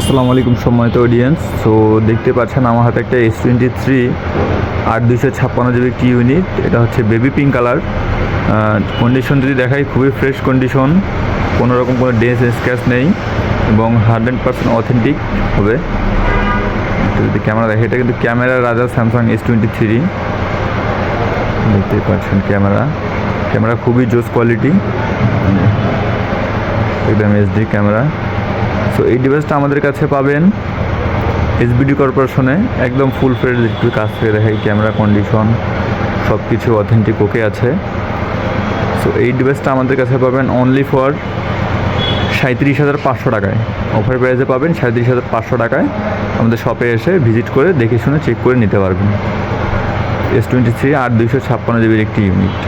আসসালামু আলাইকুম সম্মানিত অডিয়েন্স। সো দেখতে পাচ্ছেন আমার হাতে একটা S23 8 256 GB একটি ইউনিট। এটা হচ্ছে বেবি পিঙ্ক কালার। কন্ডিশন যদি দেখাই খুবই ফ্রেশ কন্ডিশন, কোনো রকম কোনো ডেন্স স্ক্র্যাচ নেই এবং 100% অথেন্টিক হবে। যদি ক্যামেরা দেখে, এটা কিন্তু ক্যামেরা রাজা স্যামসাং S23। দেখতে পাচ্ছেন ক্যামেরা খুবই জোস কোয়ালিটি, একদম HD ক্যামেরা। সো এই ডিভাইসটা আমাদের কাছে পাবেন SBD কর্পোরেশনে, একদম ফুল ফ্রেশ। একটু কাছ থেকে দেখাই, ক্যামেরা কন্ডিশন সব কিছু অথেন্টিক ওকে আছে। সো এই ডিভাইসটা আমাদের কাছে পাবেন অনলি ফর 37,500 টাকায়। অফার প্রাইসে পাবেন 37,500 টাকায়। আমাদের শপে এসে ভিজিট করে দেখে শুনে চেক করে নিতে পারবেন। S23 8 256 GB একটি ইউনিট।